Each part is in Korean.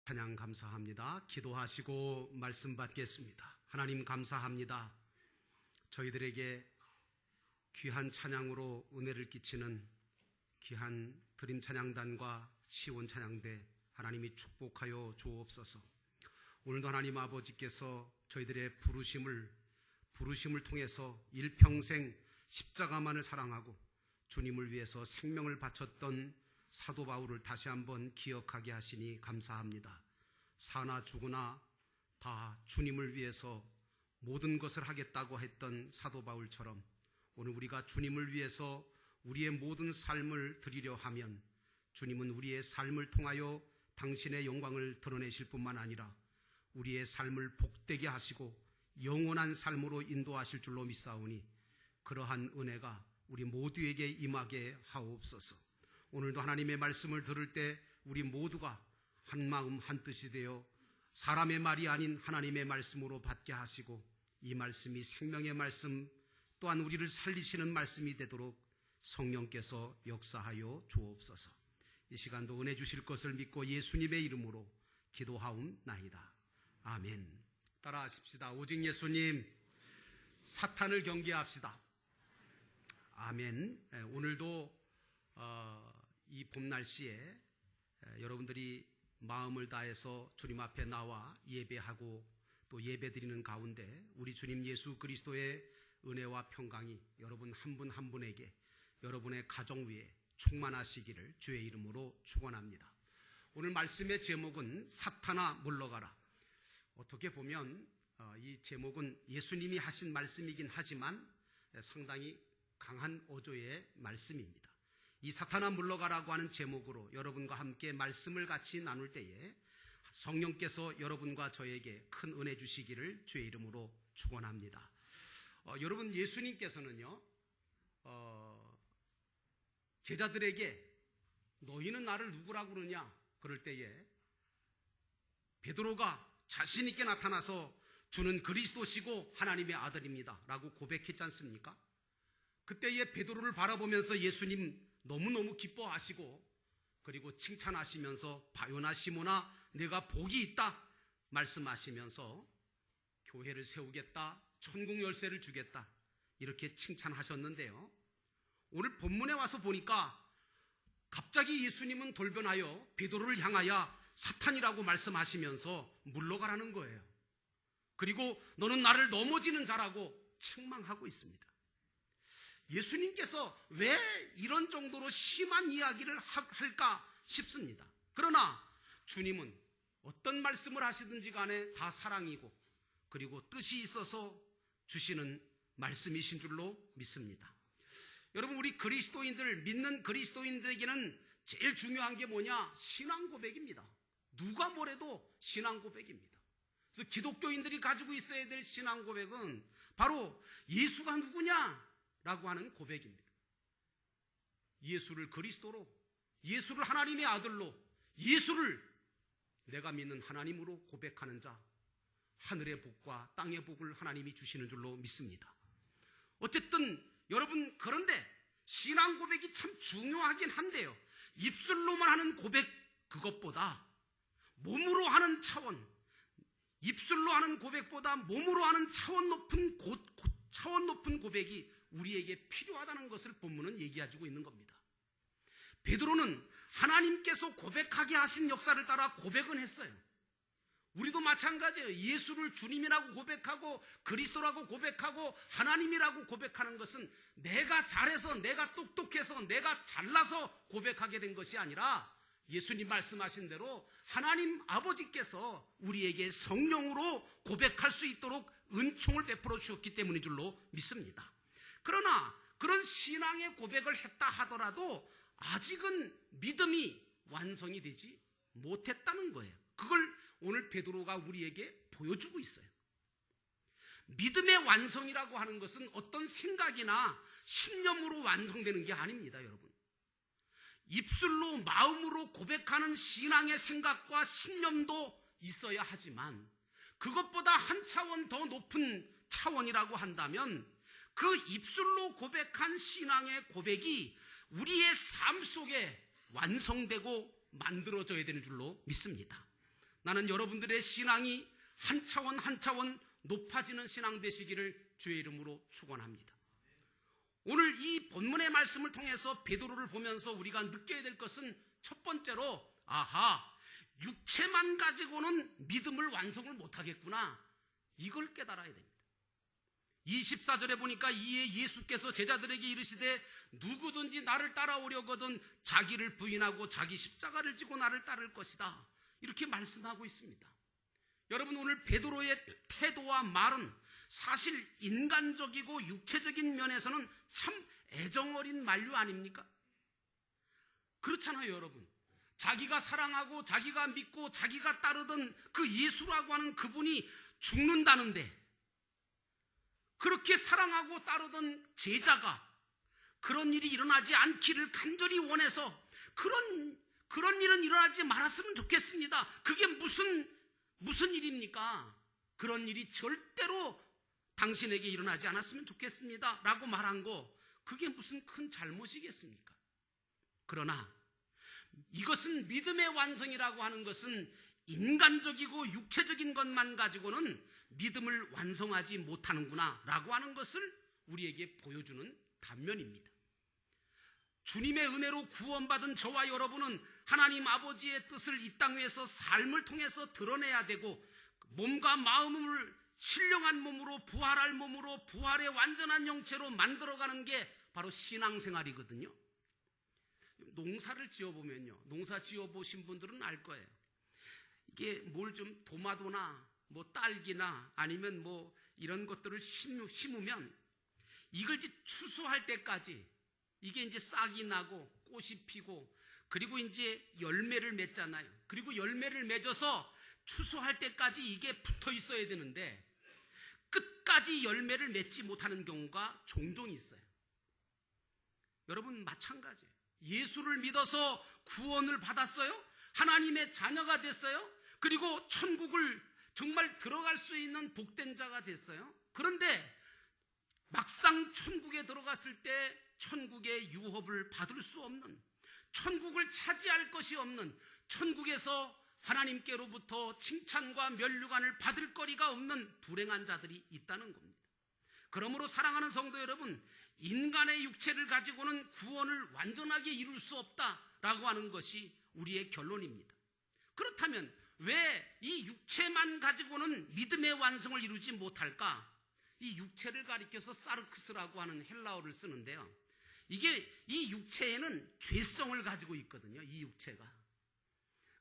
찬양 감사합니다. 기도하시고 말씀 받겠습니다. 하나님 감사합니다. 저희들에게 귀한 찬양으로 은혜를 끼치는 귀한 드림 찬양단과 시온 찬양대 하나님이 축복하여 주옵소서. 오늘도 하나님 아버지께서 저희들의 부르심을 통해서 일평생 십자가만을 사랑하고 주님을 위해서 생명을 바쳤던 사도 바울을 다시 한번 기억하게 하시니 감사합니다. 사나 죽으나 다 주님을 위해서 모든 것을 하겠다고 했던 사도 바울처럼 오늘 우리가 주님을 위해서 우리의 모든 삶을 드리려 하면 주님은 우리의 삶을 통하여 당신의 영광을 드러내실 뿐만 아니라 우리의 삶을 복되게 하시고 영원한 삶으로 인도하실 줄로 믿사오니 그러한 은혜가 우리 모두에게 임하게 하옵소서. 오늘도 하나님의 말씀을 들을 때 우리 모두가 한 마음 한 뜻이 되어 사람의 말이 아닌 하나님의 말씀으로 받게 하시고 이 말씀이 생명의 말씀 또한 우리를 살리시는 말씀이 되도록 성령께서 역사하여 주옵소서. 이 시간도 은혜 주실 것을 믿고 예수님의 이름으로 기도하옵나이다. 아멘. 따라하십시다. 오직 예수님, 사탄을 경계합시다. 아멘. 오늘도 이 봄 날씨에 여러분들이 마음을 다해서 주님 앞에 나와 예배하고 또 예배드리는 가운데 우리 주님 예수 그리스도의 은혜와 평강이 여러분 한 분 한 분에게 여러분의 가정 위에 충만하시기를 주의 이름으로 축원합니다. 오늘 말씀의 제목은 사탄아 물러가라. 어떻게 보면 이 제목은 예수님이 하신 말씀이긴 하지만 상당히 강한 어조의 말씀입니다. 이 사탄아 물러가라고 하는 제목으로 여러분과 함께 말씀을 같이 나눌 때에 성령께서 여러분과 저에게 큰 은혜 주시기를 주의 이름으로 축원합니다. 여러분, 예수님께서는요 제자들에게 너희는 나를 누구라고 그러냐 그럴 때에 베드로가 자신 있게 나타나서 주는 그리스도시고 하나님의 아들입니다 라고 고백했지 않습니까? 그때에 베드로를 바라보면서 예수님 너무너무 기뻐하시고 그리고 칭찬하시면서 바요나 시몬아 내가 복이 있다 말씀하시면서 교회를 세우겠다, 천국 열쇠를 주겠다 이렇게 칭찬하셨는데요. 오늘 본문에 와서 보니까 갑자기 예수님은 돌변하여 베드로를 향하여 사탄이라고 말씀하시면서 물러가라는 거예요. 그리고 너는 나를 넘어지는 자라고 책망하고 있습니다. 예수님께서 왜 이런 정도로 심한 이야기를 할까 싶습니다. 그러나 주님은 어떤 말씀을 하시든지 간에 다 사랑이고 그리고 뜻이 있어서 주시는 말씀이신 줄로 믿습니다. 여러분, 우리 그리스도인들, 믿는 그리스도인들에게는 제일 중요한 게 뭐냐? 신앙 고백입니다. 누가 뭐래도 신앙 고백입니다. 그래서 기독교인들이 가지고 있어야 될 신앙 고백은 바로 예수가 누구냐? 라고 하는 고백입니다. 예수를 그리스도로, 예수를 하나님의 아들로, 예수를 내가 믿는 하나님으로 고백하는 자, 하늘의 복과 땅의 복을 하나님이 주시는 줄로 믿습니다. 어쨌든 여러분, 그런데 신앙 고백이 참 중요하긴 한데요, 입술로만 하는 고백 그것보다 몸으로 하는 차원, 입술로 하는 고백보다 몸으로 하는 차원 높은 고백이 우리에게 필요하다는 것을 본문은 얘기해주고 있는 겁니다. 베드로는 하나님께서 고백하게 하신 역사를 따라 고백은 했어요. 우리도 마찬가지예요. 예수를 주님이라고 고백하고 그리스도라고 고백하고 하나님이라고 고백하는 것은 내가 잘해서, 내가 똑똑해서, 내가 잘나서 고백하게 된 것이 아니라 예수님 말씀하신 대로 하나님 아버지께서 우리에게 성령으로 고백할 수 있도록 은총을 베풀어 주셨기 때문인 줄로 믿습니다. 그러나 그런 신앙의 고백을 했다 하더라도 아직은 믿음이 완성이 되지 못했다는 거예요. 그걸 오늘 베드로가 우리에게 보여주고 있어요. 믿음의 완성이라고 하는 것은 어떤 생각이나 신념으로 완성되는 게 아닙니다, 여러분. 입술로, 마음으로 고백하는 신앙의 생각과 신념도 있어야 하지만 그것보다 한 차원 더 높은 차원이라고 한다면 그 입술로 고백한 신앙의 고백이 우리의 삶 속에 완성되고 만들어져야 되는 줄로 믿습니다. 나는 여러분들의 신앙이 한 차원 한 차원 높아지는 신앙 되시기를 주의 이름으로 축원합니다. 오늘 이 본문의 말씀을 통해서 베드로를 보면서 우리가 느껴야 될 것은 첫 번째로 육체만 가지고는 믿음을 완성을 못하겠구나, 이걸 깨달아야 됩니다. 24절에 보니까 이에 예수께서 제자들에게 이르시되 누구든지 나를 따라오려거든 자기를 부인하고 자기 십자가를 지고 나를 따를 것이다, 이렇게 말씀하고 있습니다. 여러분, 오늘 베드로의 태도와 말은 사실 인간적이고 육체적인 면에서는 참 애정어린 만류 아닙니까? 그렇잖아요, 여러분. 자기가 사랑하고 자기가 믿고 자기가 따르던 그 예수라고 하는 그분이 죽는다는데, 그렇게 사랑하고 따르던 제자가 그런 일이 일어나지 않기를 간절히 원해서 그런 일은 일어나지 말았으면 좋겠습니다. 그게 무슨 일입니까? 그런 일이 절대로 당신에게 일어나지 않았으면 좋겠습니다 라고 말한 거, 그게 무슨 큰 잘못이겠습니까? 그러나 이것은 믿음의 완성이라고 하는 것은 인간적이고 육체적인 것만 가지고는 믿음을 완성하지 못하는구나 라고 하는 것을 우리에게 보여주는 단면입니다. 주님의 은혜로 구원받은 저와 여러분은 하나님 아버지의 뜻을 이 땅 위에서 삶을 통해서 드러내야 되고, 몸과 마음을 신령한 몸으로, 부활할 몸으로, 부활의 완전한 형체로 만들어가는 게 바로 신앙생활이거든요. 농사를 지어보면요, 농사 지어보신 분들은 알 거예요. 이게 뭘 좀 도마도나 뭐 딸기나 아니면 뭐 이런 것들을 심으면 이걸 이제 추수할 때까지 이게 이제 싹이 나고 꽃이 피고, 그리고 이제 열매를 맺잖아요. 그리고 열매를 맺어서 추수할 때까지 이게 붙어 있어야 되는데 끝까지 열매를 맺지 못하는 경우가 종종 있어요. 여러분, 마찬가지예요. 예수를 믿어서 구원을 받았어요. 하나님의 자녀가 됐어요. 그리고 천국을 정말 들어갈 수 있는 복된 자가 됐어요. 그런데 막상 천국에 들어갔을 때 천국의 유업을 받을 수 없는, 천국을 차지할 것이 없는, 천국에서 하나님께로부터 칭찬과 면류관을 받을 거리가 없는 불행한 자들이 있다는 겁니다. 그러므로 사랑하는 성도 여러분, 인간의 육체를 가지고는 구원을 완전하게 이룰 수 없다라고 하는 것이 우리의 결론입니다. 그렇다면 왜 이 육체만 가지고는 믿음의 완성을 이루지 못할까? 이 육체를 가리켜서 사르크스라고 하는 헬라어를 쓰는데요, 이게 이 육체에는 죄성을 가지고 있거든요, 이 육체가.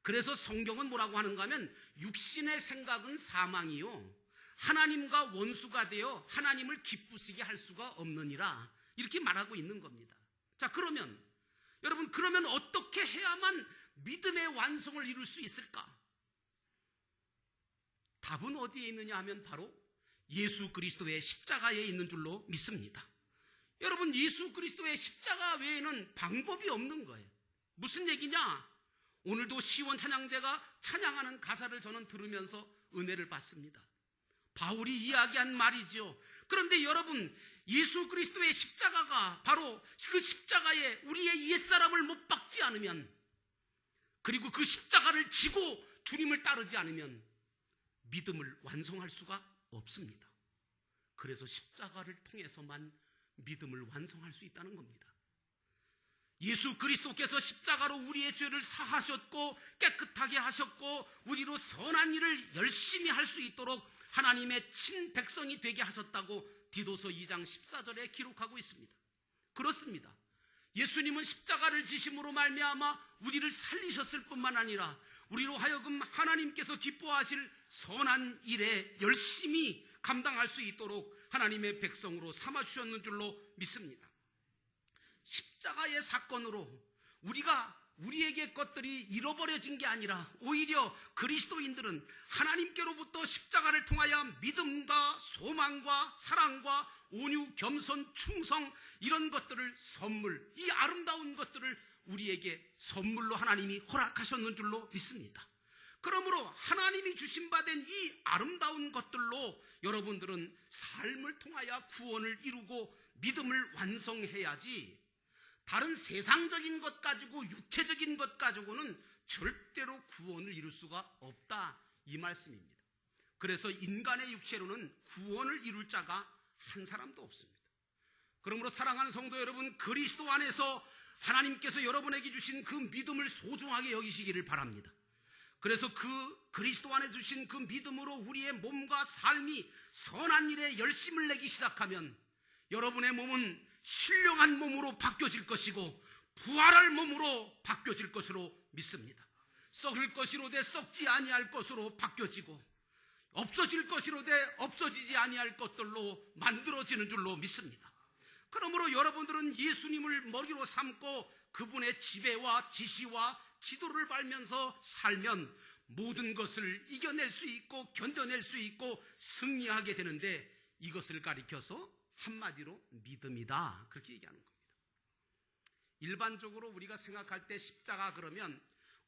그래서 성경은 뭐라고 하는가 하면 육신의 생각은 사망이요 하나님과 원수가 되어 하나님을 기쁘시게 할 수가 없느니라, 이렇게 말하고 있는 겁니다. 자, 그러면 여러분, 그러면 어떻게 해야만 믿음의 완성을 이룰 수 있을까? 답은 어디에 있느냐 하면 바로 예수 그리스도의 십자가에 있는 줄로 믿습니다. 여러분, 예수 그리스도의 십자가 외에는 방법이 없는 거예요. 무슨 얘기냐? 오늘도 시원 찬양대가 찬양하는 가사를 저는 들으면서 은혜를 받습니다. 바울이 이야기한 말이죠. 그런데 여러분, 예수 그리스도의 십자가가 바로 그 십자가에 우리의 옛사람을 못 박지 않으면, 그리고 그 십자가를 지고 주님을 따르지 않으면 믿음을 완성할 수가 없습니다. 그래서 십자가를 통해서만 믿음을 완성할 수 있다는 겁니다. 예수 그리스도께서 십자가로 우리의 죄를 사하셨고 깨끗하게 하셨고 우리로 선한 일을 열심히 할 수 있도록 하나님의 친백성이 되게 하셨다고 디도서 2장 14절에 기록하고 있습니다. 그렇습니다. 예수님은 십자가를 지심으로 말미암아 우리를 살리셨을 뿐만 아니라 우리로 하여금 하나님께서 기뻐하실 선한 일에 열심히 감당할 수 있도록 하나님의 백성으로 삼아주셨는 줄로 믿습니다. 십자가의 사건으로 우리에게 것들이 잃어버려진 게 아니라 오히려 그리스도인들은 하나님께로부터 십자가를 통하여 믿음과 소망과 사랑과 온유, 겸손, 충성, 이런 것들을 선물, 이 아름다운 것들을 우리에게 선물로 하나님이 허락하셨는 줄로 믿습니다. 그러므로 하나님이 주신 바 된 이 아름다운 것들로 여러분들은 삶을 통하여 구원을 이루고 믿음을 완성해야지, 다른 세상적인 것 가지고 육체적인 것 가지고는 절대로 구원을 이룰 수가 없다, 이 말씀입니다. 그래서 인간의 육체로는 구원을 이룰 자가 한 사람도 없습니다. 그러므로 사랑하는 성도 여러분, 그리스도 안에서 하나님께서 여러분에게 주신 그 믿음을 소중하게 여기시기를 바랍니다. 그래서 그 그리스도 안에 주신 그 믿음으로 우리의 몸과 삶이 선한 일에 열심을 내기 시작하면 여러분의 몸은 신령한 몸으로 바뀌어질 것이고 부활할 몸으로 바뀌어질 것으로 믿습니다. 썩을 것이로되 썩지 아니할 것으로 바뀌어지고 없어질 것이로되 없어지지 아니할 것들로 만들어지는 줄로 믿습니다. 그러므로 여러분들은 예수님을 머리로 삼고 그분의 지배와 지시와 지도를 밟으면서 살면 모든 것을 이겨낼 수 있고 견뎌낼 수 있고 승리하게 되는데, 이것을 가리켜서 한마디로 믿음이다, 그렇게 얘기하는 겁니다. 일반적으로 우리가 생각할 때 십자가 그러면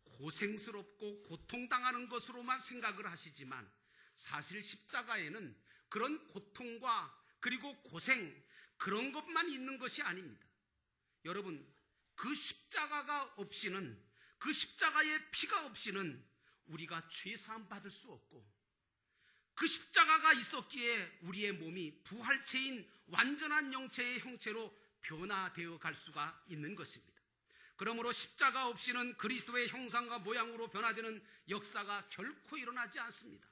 고생스럽고 고통당하는 것으로만 생각을 하시지만 사실 십자가에는 그런 고통과 그리고 고생, 그런 것만 있는 것이 아닙니다. 여러분, 그 십자가가 없이는, 그 십자가의 피가 없이는 우리가 죄사함 받을 수 없고, 그 십자가가 있었기에 우리의 몸이 부활체인 완전한 영체의 형체로 변화되어 갈 수가 있는 것입니다. 그러므로 십자가 없이는 그리스도의 형상과 모양으로 변화되는 역사가 결코 일어나지 않습니다.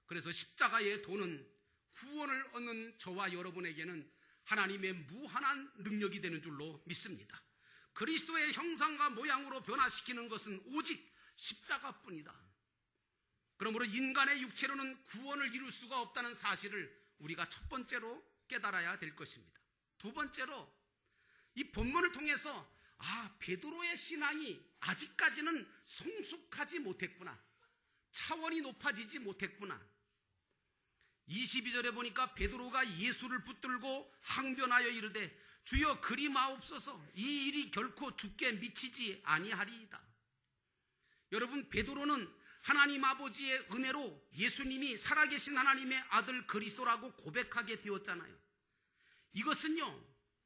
그래서 십자가의 도는 구원을 얻는 저와 여러분에게는 하나님의 무한한 능력이 되는 줄로 믿습니다. 그리스도의 형상과 모양으로 변화시키는 것은 오직 십자가뿐이다. 그러므로 인간의 육체로는 구원을 이룰 수가 없다는 사실을 우리가 첫 번째로 깨달아야 될 것입니다. 두 번째로 이 본문을 통해서 베드로의 신앙이 아직까지는 성숙하지 못했구나, 차원이 높아지지 못했구나. 22절에 보니까 베드로가 예수를 붙들고 항변하여 이르되 주여 그리 마옵소서, 이 일이 결코 주께 미치지 아니하리이다. 여러분, 베드로는 하나님 아버지의 은혜로 예수님이 살아계신 하나님의 아들 그리스도라고 고백하게 되었잖아요.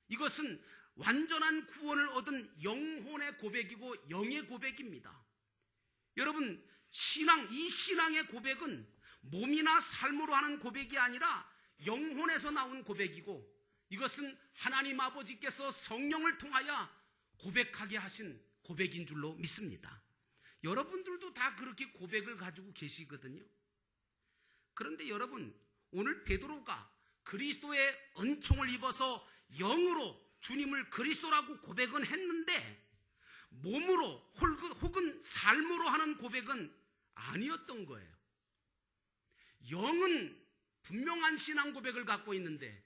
이것은 완전한 구원을 얻은 영혼의 고백이고 영의 고백입니다. 여러분, 이 신앙의 고백은 몸이나 삶으로 하는 고백이 아니라 영혼에서 나온 고백이고, 이것은 하나님 아버지께서 성령을 통하여 고백하게 하신 고백인 줄로 믿습니다. 여러분들도 다 그렇게 고백을 가지고 계시거든요. 그런데 여러분, 오늘 베드로가 그리스도의 은총을 입어서 영으로 주님을 그리스도라고 고백은 했는데 몸으로 혹은 삶으로 하는 고백은 아니었던 거예요. 영은 분명한 신앙 고백을 갖고 있는데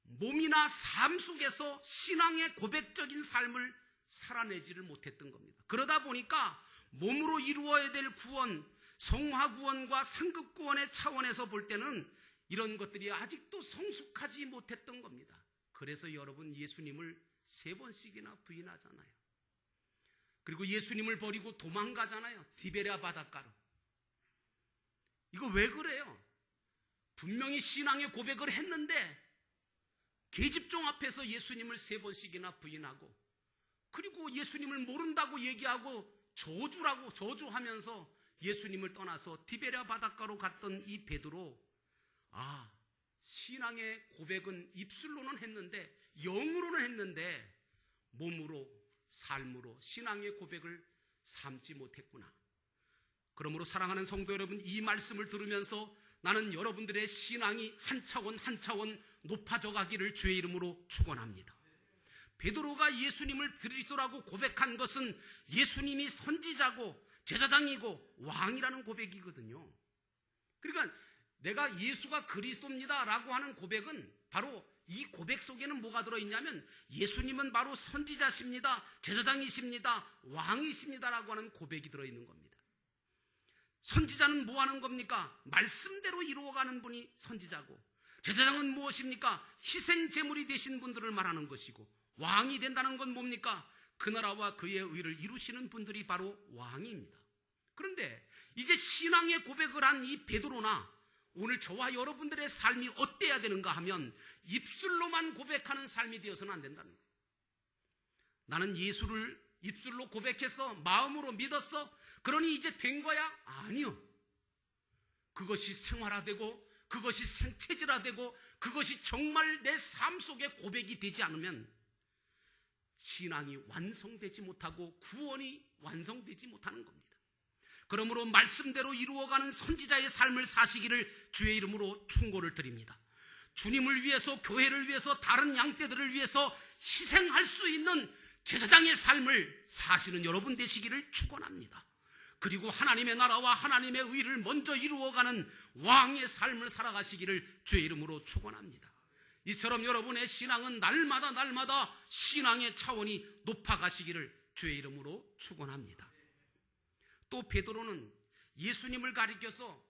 몸이나 삶 속에서 신앙의 고백적인 삶을 살아내지를 못했던 겁니다. 그러다 보니까 몸으로 이루어야 될 구원, 성화 구원과 상급 구원의 차원에서 볼 때는 이런 것들이 아직도 성숙하지 못했던 겁니다. 그래서 여러분, 예수님을 3번씩이나 부인하잖아요. 그리고 예수님을 버리고 도망가잖아요. 디베랴 바닷가로. 이거 왜 그래요? 분명히 신앙의 고백을 했는데 계집종 앞에서 예수님을 3번씩이나 부인하고, 그리고 예수님을 모른다고 얘기하고 저주하면서 예수님을 떠나서 디베랴 바닷가로 갔던 이 베드로, 신앙의 고백은 입술로는 했는데, 영으로는 했는데 몸으로, 삶으로 신앙의 고백을 삼지 못했구나. 그러므로 사랑하는 성도 여러분, 이 말씀을 들으면서 나는 여러분들의 신앙이 한 차원 높아져 가기를 주의 이름으로 축원합니다. 베드로가 예수님을 그리스도라고 고백한 것은 예수님이 선지자고 제사장이고 왕이라는 고백이거든요. 그러니까 내가 예수가 그리스도입니다 라고 하는 고백은 바로 이 고백 속에는 뭐가 들어있냐면 예수님은 바로 선지자십니다, 제사장이십니다, 왕이십니다 라고 하는 고백이 들어있는 겁니다. 선지자는 뭐 하는 겁니까? 말씀대로 이루어가는 분이 선지자고, 제사장은 무엇입니까? 희생 제물이 되신 분들을 말하는 것이고, 왕이 된다는 건 뭡니까? 그 나라와 그의 의를 이루시는 분들이 바로 왕입니다. 그런데 이제 신앙의 고백을 한 이 베드로나 오늘 저와 여러분들의 삶이 어때야 되는가 하면 입술로만 고백하는 삶이 되어서는 안 된다는 거예요. 나는 입술로 고백했어? 마음으로 믿었어? 그러니 이제 된 거야? 아니요. 그것이 생활화되고 그것이 생체질화되고 그것이 정말 내 삶 속에 고백이 되지 않으면 신앙이 완성되지 못하고 구원이 완성되지 못하는 겁니다. 그러므로 말씀대로 이루어가는 선지자의 삶을 사시기를 주의 이름으로 충고를 드립니다. 주님을 위해서, 교회를 위해서, 다른 양떼들을 위해서 희생할 수 있는 제사장의 삶을 사시는 여러분 되시기를 축원합니다. 그리고 하나님의 나라와 하나님의 의를 먼저 이루어가는 왕의 삶을 살아가시기를 주의 이름으로 축원합니다. 이처럼 여러분의 신앙은 날마다 신앙의 차원이 높아가시기를 주의 이름으로 축원합니다. 또 베드로는 예수님을 가리켜서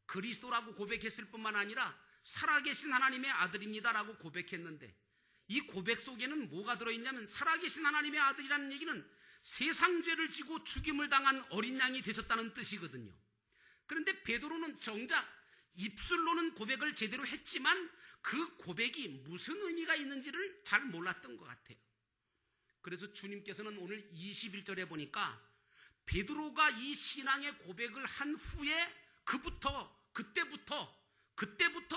그리스도라고 고백했을 뿐만 아니라 살아계신 하나님의 아들입니다라고 고백했는데, 이 고백 속에는 뭐가 들어있냐면, 살아계신 하나님의 아들이라는 얘기는 세상 죄를 지고 죽임을 당한 어린 양이 되셨다는 뜻이거든요. 그런데 베드로는 정작 입술로는 고백을 제대로 했지만 그 고백이 무슨 의미가 있는지를 잘 몰랐던 것 같아요. 그래서 주님께서는 오늘 21절에 보니까 베드로가 이 신앙의 고백을 한 후에 그때부터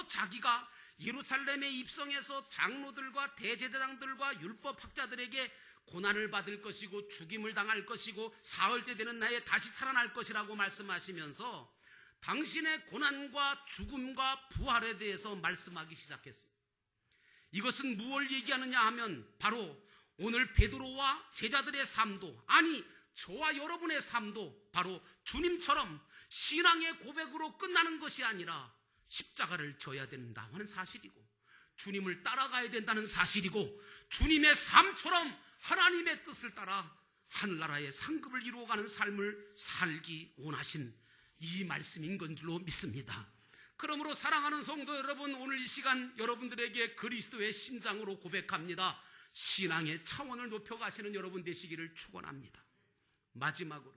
자기가 예루살렘에 입성해서 장로들과 대제사장들과 율법학자들에게 고난을 받을 것이고 죽임을 당할 것이고 사흘째 되는 날에 다시 살아날 것이라고 말씀하시면서 당신의 고난과 죽음과 부활에 대해서 말씀하기 시작했습니다. 이것은 무엇을 얘기하느냐 하면 바로 오늘 베드로와 제자들의 삶도, 아니 저와 여러분의 삶도 바로 주님처럼 신앙의 고백으로 끝나는 것이 아니라 십자가를 져야 된다 하는 사실이고, 주님을 따라가야 된다는 사실이고, 주님의 삶처럼 하나님의 뜻을 따라 하늘나라의 상급을 이루어가는 삶을 살기 원하신 이 말씀인 건 줄로 믿습니다. 그러므로 사랑하는 성도 여러분, 오늘 이 시간 여러분들에게 그리스도의 심장으로 고백합니다. 신앙의 차원을 높여가시는 여러분 되시기를 축원합니다. 마지막으로,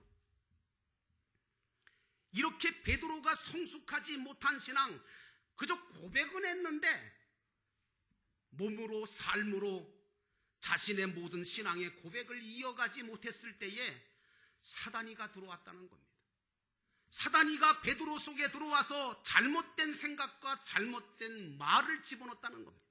이렇게 베드로가 성숙하지 못한 신앙, 그저 고백은 했는데 몸으로, 삶으로 자신의 모든 신앙의 고백을 이어가지 못했을 때에 사단이가 들어왔다는 겁니다. 사단이가 베드로 속에 들어와서 잘못된 생각과 잘못된 말을 집어넣었다는 겁니다.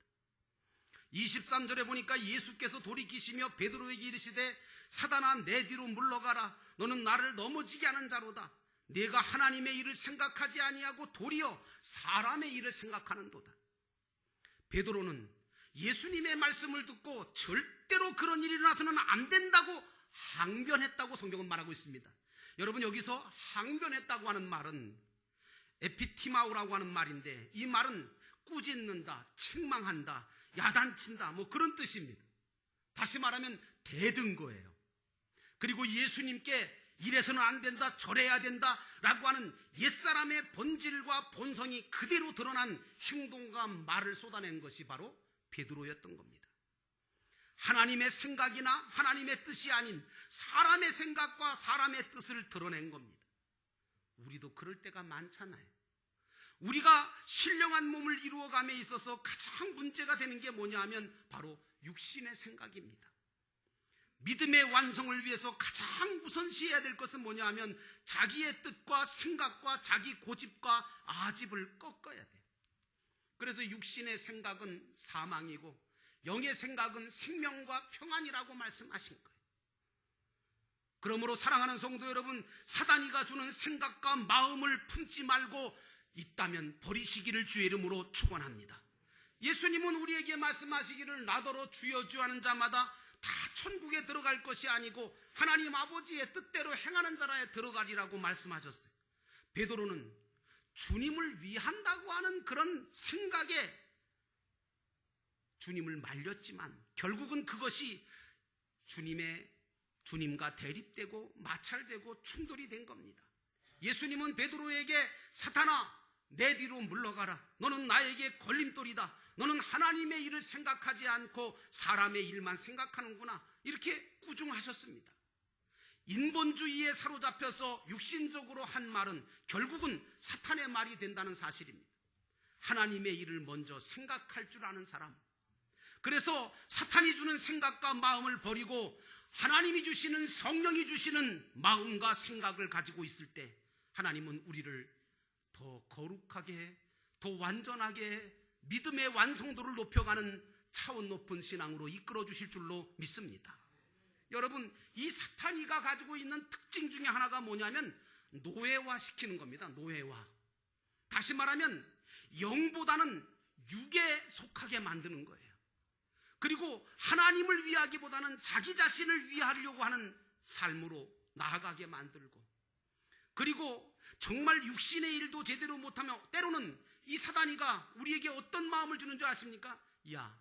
23절에 보니까 예수께서 돌이키시며 베드로에게 이르시되 사단아, 내 뒤로 물러가라. 너는 나를 넘어지게 하는 자로다. 네가 하나님의 일을 생각하지 아니하고 도리어 사람의 일을 생각하는도다. 베드로는 예수님의 말씀을 듣고 절대로 그런 일이 일어나서는 안 된다고 항변했다고 성경은 말하고 있습니다. 여러분, 여기서 항변했다고 하는 말은 에피티마우라고 하는 말인데, 이 말은 꾸짖는다, 책망한다, 야단친다, 뭐 그런 뜻입니다. 다시 말하면 대든 거예요. 그리고 예수님께 이래서는 안 된다, 저래야 된다 라고 하는 옛사람의 본질과 본성이 그대로 드러난 행동과 말을 쏟아낸 것이 바로 베드로였던 겁니다. 하나님의 생각이나 하나님의 뜻이 아닌 사람의 생각과 사람의 뜻을 드러낸 겁니다. 우리도 그럴 때가 많잖아요. 우리가 신령한 몸을 이루어감에 있어서 가장 문제가 되는 게 뭐냐 하면 바로 육신의 생각입니다. 믿음의 완성을 위해서 가장 우선시해야 될 것은 뭐냐 하면 자기의 뜻과 생각과 자기 고집과 아집을 꺾어야 돼요. 그래서 육신의 생각은 사망이고 영의 생각은 생명과 평안이라고 말씀하신 거예요. 그러므로 사랑하는 성도 여러분, 사단이가 주는 생각과 마음을 품지 말고 있다면 버리시기를 주의 이름으로 축원합니다. 예수님은 우리에게 말씀하시기를 나더러 주여 주여 하는 자마다 다 천국에 들어갈 것이 아니고 하나님 아버지의 뜻대로 행하는 자라에 들어가리라고 말씀하셨어요. 베드로는 주님을 위한다고 하는 그런 생각에 주님을 말렸지만 결국은 그것이 주님과 대립되고 마찰되고 충돌이 된 겁니다. 예수님은 베드로에게 사탄아, 내 뒤로 물러가라. 너는 나에게 걸림돌이다. 너는 하나님의 일을 생각하지 않고 사람의 일만 생각하는구나. 이렇게 꾸중하셨습니다. 인본주의에 사로잡혀서 육신적으로 한 말은 결국은 사탄의 말이 된다는 사실입니다. 하나님의 일을 먼저 생각할 줄 아는 사람, 그래서 사탄이 주는 생각과 마음을 버리고 하나님이 주시는, 성령이 주시는 마음과 생각을 가지고 있을 때 하나님은 우리를 더 거룩하게, 더 완전하게 믿음의 완성도를 높여가는 차원 높은 신앙으로 이끌어 주실 줄로 믿습니다. 여러분, 이 사탄이가 가지고 있는 특징 중에 하나가 뭐냐면 노예화시키는 겁니다. 노예화. 다시 말하면 영보다는 육에 속하게 만드는 거예요. 그리고 하나님을 위하기보다는 자기 자신을 위하려고 하는 삶으로 나아가게 만들고, 그리고 정말 육신의 일도 제대로 못하며 때로는 이 사단이가 우리에게 어떤 마음을 주는 줄 아십니까? 야,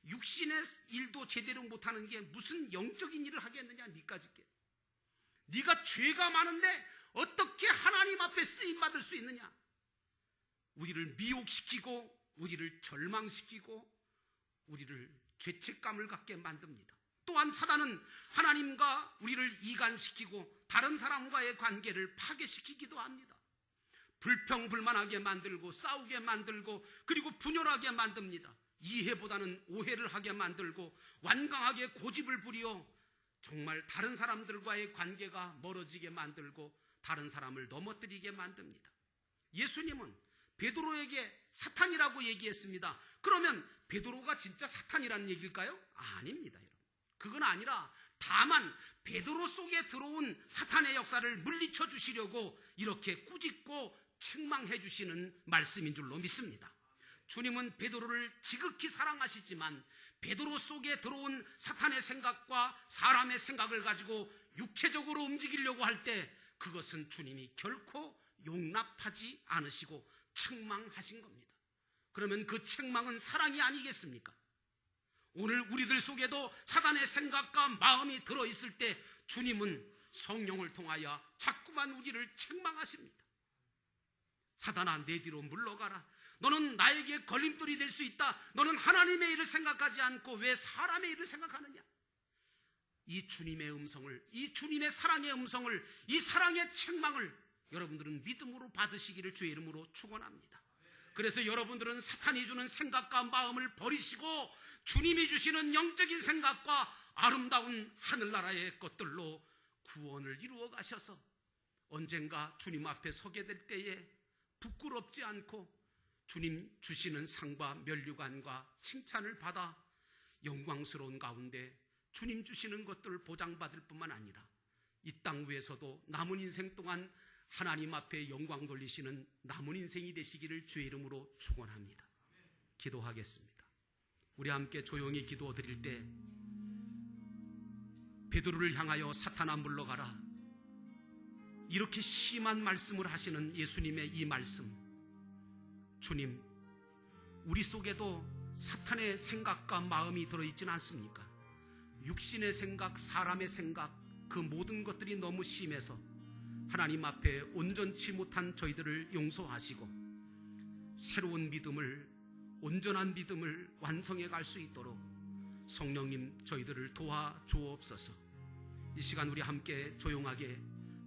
육신의 일도 제대로 못하는 게 무슨 영적인 일을 하겠느냐, 니까짓 게. 네가 죄가 많은데 어떻게 하나님 앞에 쓰임받을 수 있느냐. 우리를 미혹시키고 우리를 절망시키고 우리를 죄책감을 갖게 만듭니다. 또한 사단은 하나님과 우리를 이간시키고 다른 사람과의 관계를 파괴시키기도 합니다. 불평불만하게 만들고 싸우게 만들고 그리고 분열하게 만듭니다. 이해보다는 오해를 하게 만들고 완강하게 고집을 부려 정말 다른 사람들과의 관계가 멀어지게 만들고 다른 사람을 넘어뜨리게 만듭니다. 예수님은 베드로에게 사탄이라고 얘기했습니다. 그러면 베드로가 진짜 사탄이라는 얘기일까요? 아닙니다, 여러분. 그건 아니라 다만 베드로 속에 들어온 사탄의 역사를 물리쳐 주시려고 이렇게 꾸짖고 책망해 주시는 말씀인 줄로 믿습니다. 주님은 베드로를 지극히 사랑하시지만 베드로 속에 들어온 사탄의 생각과 사람의 생각을 가지고 육체적으로 움직이려고 할 때 그것은 주님이 결코 용납하지 않으시고 책망하신 겁니다. 그러면 그 책망은 사랑이 아니겠습니까? 오늘 우리들 속에도 사단의 생각과 마음이 들어있을 때 주님은 성령을 통하여 자꾸만 우리를 책망하십니다. 사단아, 내 뒤로 물러가라. 너는 나에게 걸림돌이 될 수 있다. 너는 하나님의 일을 생각하지 않고 왜 사람의 일을 생각하느냐. 이 주님의 음성을, 이 주님의 사랑의 음성을, 이 사랑의 책망을 여러분들은 믿음으로 받으시기를 주의 이름으로 축원합니다. 그래서 여러분들은 사탄이 주는 생각과 마음을 버리시고 주님이 주시는 영적인 생각과 아름다운 하늘나라의 것들로 구원을 이루어 가셔서 언젠가 주님 앞에 서게 될 때에 부끄럽지 않고 주님 주시는 상과 면류관과 칭찬을 받아 영광스러운 가운데 주님 주시는 것들을 보장받을 뿐만 아니라 이 땅 위에서도 남은 인생 동안 하나님 앞에 영광 돌리시는 남은 인생이 되시기를 주의 이름으로 축원합니다. 기도하겠습니다. 우리 함께 조용히 기도 드릴 때 베드로를 향하여 사탄아 물러가라, 이렇게 심한 말씀을 하시는 예수님의 이 말씀, 주님, 우리 속에도 사탄의 생각과 마음이 들어있지는 않습니까? 육신의 생각, 사람의 생각, 그 모든 것들이 너무 심해서 하나님 앞에 온전치 못한 저희들을 용서하시고 새로운 믿음을, 온전한 믿음을 완성해 갈 수 있도록 성령님 저희들을 도와주옵소서. 이 시간 우리 함께 조용하게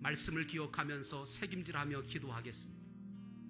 말씀을 기억하면서 새김질하며 기도하겠습니다.